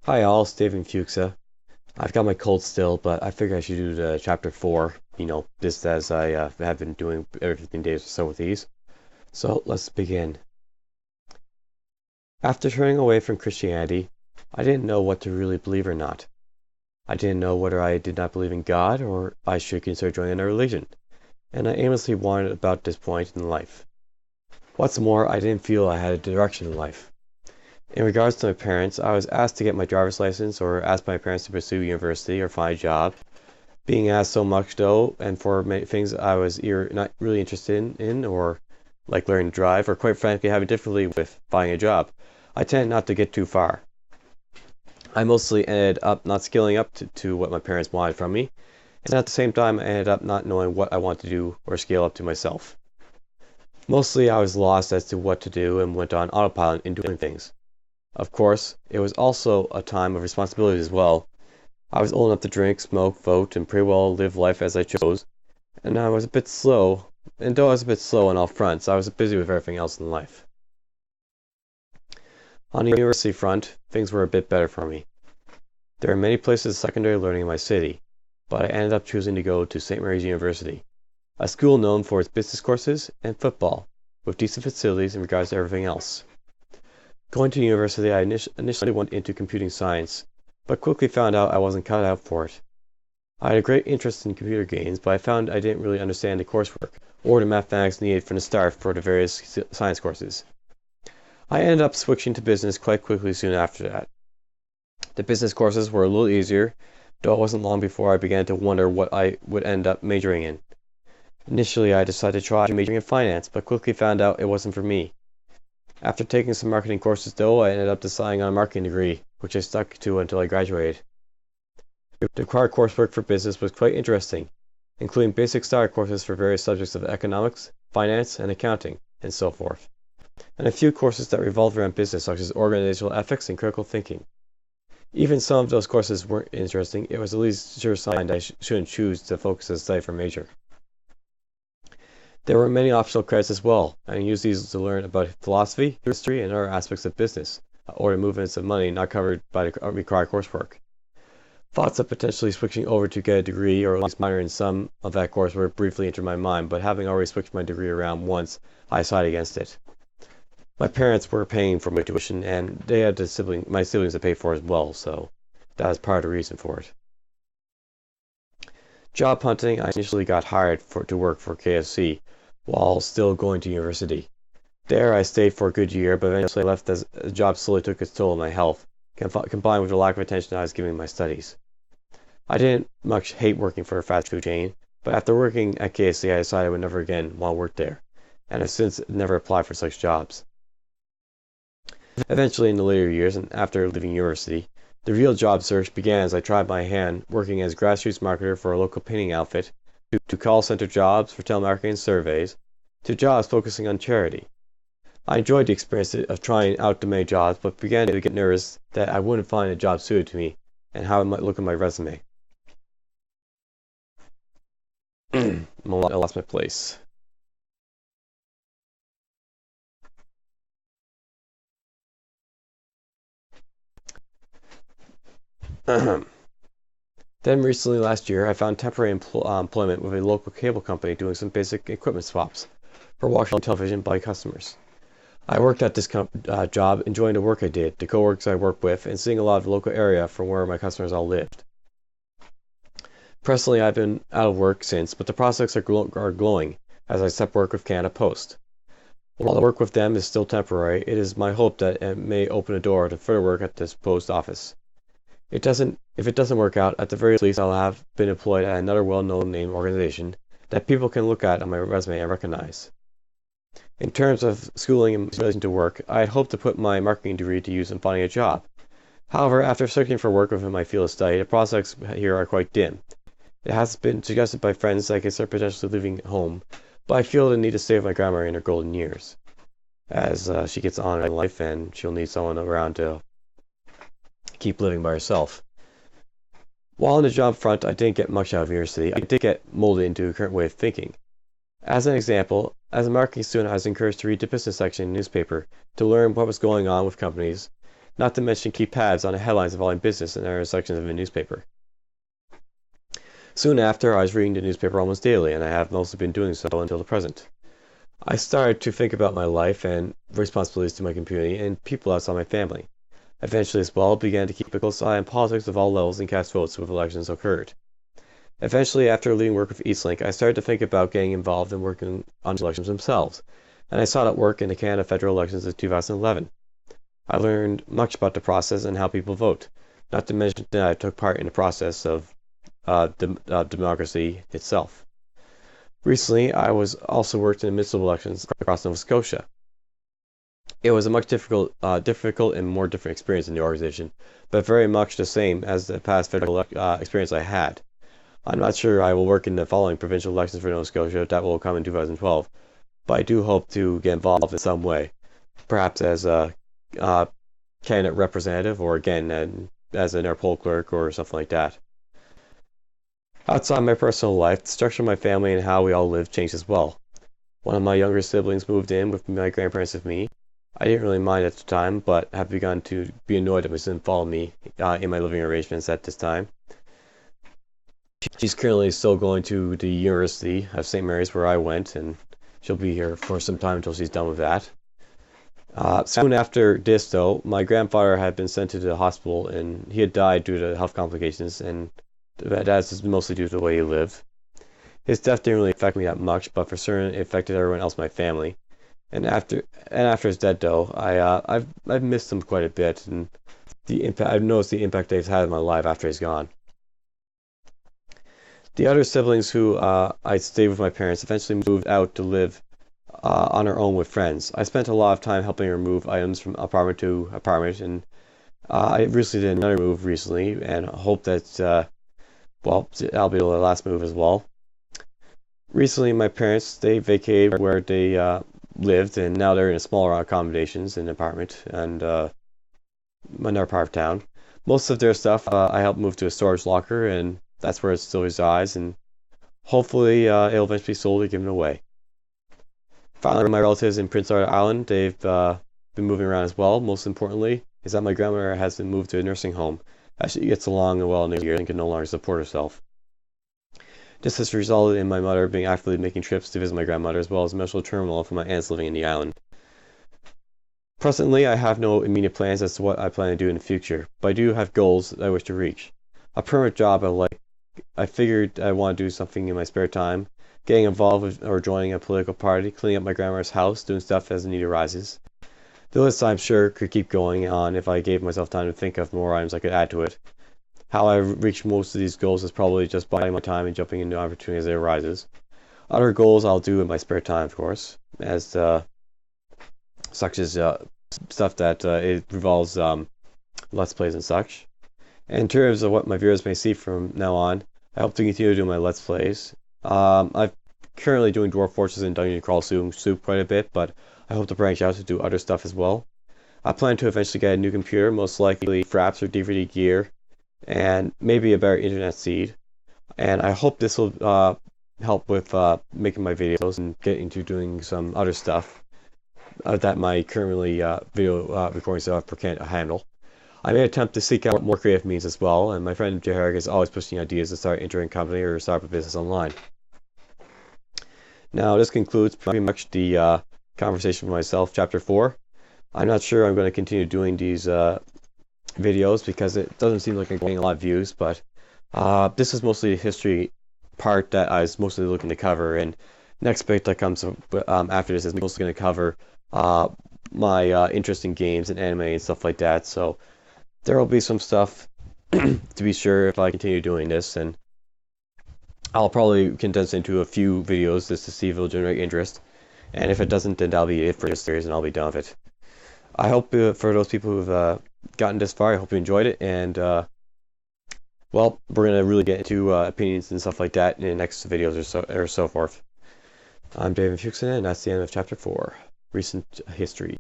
Hi all, it's Davion Fuxa. I've got my cold still, but I figured I should do the chapter 4, just as I have been doing every 15 days or so with these. So let's begin. After turning away from Christianity, I didn't know what to really believe or not. I didn't know whether I did not believe in God or I should consider joining a religion, and I aimlessly wandered about this point in life. What's more, I didn't feel I had a direction in life. In regards to my parents, I was asked to get my driver's license or asked my parents to pursue university or find a job. Being asked so much though, and for many things I was either not really interested in or like learning to drive, or quite frankly having difficulty with finding a job, I tended not to get too far. I mostly ended up not scaling up to what my parents wanted from me, and at the same time I ended up not knowing what I wanted to do or scale up to myself. Mostly I was lost as to what to do and went on autopilot in doing things. Of course, it was also a time of responsibility as well. I was old enough to drink, smoke, vote, and pretty well live life as I chose, and I was a bit slow, and though I was a bit slow on all fronts, I was busy with everything else in life. On the university front, things were a bit better for me. There are many places of secondary learning in my city, but I ended up choosing to go to St. Mary's University, a school known for its business courses and football, with decent facilities in regards to everything else. Going to university, I initially went into computing science, but quickly found out I wasn't cut out for it. I had a great interest in computer games, but I found I didn't really understand the coursework, or the mathematics needed from the start for the various science courses. I ended up switching to business quite quickly soon after that. The business courses were a little easier, though it wasn't long before I began to wonder what I would end up majoring in. Initially, I decided to try majoring in finance, but quickly found out it wasn't for me. After taking some marketing courses though, I ended up deciding on a marketing degree, which I stuck to until I graduated. The required coursework for business was quite interesting, including basic starter courses for various subjects of economics, finance, and accounting, and so forth, and a few courses that revolved around business such as organizational ethics and critical thinking. Even some of those courses weren't interesting, it was at least sure sign that I shouldn't choose to focus as a study for major. There were many optional credits as well, and I used these to learn about philosophy, history, and other aspects of business, or the movements of money not covered by the required coursework. Thoughts of potentially switching over to get a degree, or at least minor in some of that coursework briefly entered my mind, but having already switched my degree around once, I decided against it. My parents were paying for my tuition, and they had my siblings to pay for as well, so that was part of the reason for it. Job hunting, I initially got hired to work for KFC, while still going to university. There I stayed for a good year, but eventually left as the job slowly took its toll on my health, combined with the lack of attention I was giving my studies. I didn't much hate working for a fast food chain, but after working at KFC I decided I would never again want to work there, and have since never applied for such jobs. Eventually in the later years, and after leaving university, the real job search began as I tried my hand working as grassroots marketer for a local painting outfit, to call center jobs for telemarketing and surveys, to jobs focusing on charity. I enjoyed the experience of trying out the many jobs, but began to get nervous that I wouldn't find a job suited to me and how it might look on my resume. I lost my place. Then recently last year, I found temporary employment with a local cable company doing some basic equipment swaps for watching television by customers. I worked at this job, enjoying the work I did, the coworkers I worked with, and seeing a lot of the local area from where my customers all lived. Presently, I've been out of work since, but the prospects are glowing as I accept work with Canada Post. While the work with them is still temporary, it is my hope that it may open a door to further work at this post office. If it doesn't work out, at the very least I'll have been employed at another well-known name organization that people can look at on my resume and recognize. In terms of schooling in relation to work, I had hoped to put my marketing degree to use in finding a job. However, after searching for work within my field of study, the prospects here are quite dim. It has been suggested by friends that I consider potentially leaving home, but I feel the need to stay with my grandmother in her golden years, as she gets on in life and she'll need someone around to keep living by herself. While on the job front, I didn't get much out of university. I did get molded into a current way of thinking. As an example, as a marketing student, I was encouraged to read the business section in the newspaper to learn what was going on with companies not to mention keep tabs on the headlines involving business and other sections of a newspaper. Soon after, I was reading the newspaper almost daily, and I have mostly been doing so until the present. I started to think about my life and responsibilities to my community and people outside my family. Eventually as well, began to keep a close eye on politics of all levels and cast votes when elections occurred. Eventually, after leading work with Eastlink, I started to think about getting involved in working on elections themselves, and I sought out work in the Canada federal elections of 2011. I learned much about the process and how people vote, not to mention that I took part in the process of democracy itself. Recently, I was also worked in the midst of elections across Nova Scotia. It was a much difficult and more different experience in the organization, but very much the same as the past federal experience I had. I'm not sure I will work in the following provincial elections for Nova Scotia that will come in 2012, but I do hope to get involved in some way, perhaps as a candidate representative or again as an air poll clerk or something like that. Outside my personal life, the structure of my family and how we all live changed as well. One of my younger siblings moved in with my grandparents with me. I didn't really mind at the time, but have begun to be annoyed that my son followed me in my living arrangements at this time. She's currently still going to the University of St. Mary's where I went, and she'll be here for some time until she's done with that. Soon after this, though, my grandfather had been sent to the hospital, and he had died due to health complications, and that's mostly due to the way he lived. His death didn't really affect me that much, but for certain it affected everyone else in my family. And after his death, though, I've missed him quite a bit, and I've noticed the impact they've had in my life after he's gone. The other siblings who I stayed with my parents eventually moved out to live on their own with friends. I spent a lot of time helping her move items from apartment to apartment, and I recently did another move recently, and hope that that'll be the last move as well. Recently, my parents, they vacated where they lived, and now they're in a smaller accommodations in an apartment and another part of town. Most of their stuff I helped move to a storage locker, and that's where it still resides, and hopefully it'll eventually be sold or given away. Finally, my relatives in Prince Edward Island, they've been moving around as well. Most importantly is that my grandmother has been moved to a nursing home as she gets along well in the years and can no longer support herself. This has resulted in my mother being actively making trips to visit my grandmother, as well as emotional turmoil for my aunts living in the island. Presently, I have no immediate plans as to what I plan to do in the future, but I do have goals that I wish to reach. A permanent job I figured I want to do something in my spare time, getting involved with or joining a political party, cleaning up my grandmother's house, doing stuff as the need arises. The list, I'm sure, could keep going on if I gave myself time to think of more items I could add to it. How I reach most of these goals is probably just biding my time and jumping into opportunities as they arises. Other goals I'll do in my spare time, of course, as such as stuff that it revolves Let's Plays and such. And in terms of what my viewers may see from now on, I hope to continue doing my Let's Plays. I'm currently doing Dwarf Fortress and Dungeon Crawl Soup quite a bit, but I hope to branch out to do other stuff as well. I plan to eventually get a new computer, most likely for apps or DVD gear, and maybe a better internet feed. And I hope this will help with making my videos and getting to doing some other stuff that my currently video recording software can't handle. I may attempt to seek out more creative means as well, and my friend Jay Herrick is always pushing ideas to start entering a company or start up a business online. Now, this concludes pretty much the conversation with myself, Chapter 4. I'm not sure I'm going to continue doing these videos because it doesn't seem like I'm getting a lot of views, but this is mostly the history part that I was mostly looking to cover, and next bit that comes after this is mostly going to cover my interest in games and anime and stuff like that, so there will be some stuff to be sure if I continue doing this, and I'll probably condense into a few videos just to see if it'll generate interest, and if it doesn't, then that'll be it for this series and I'll be done with it. I hope for those people who've gotten this far, I hope you enjoyed it, and well, we're going to really get into opinions and stuff like that in the next videos or so forth. I'm Davion, and that's the end of Chapter 4, Recent History.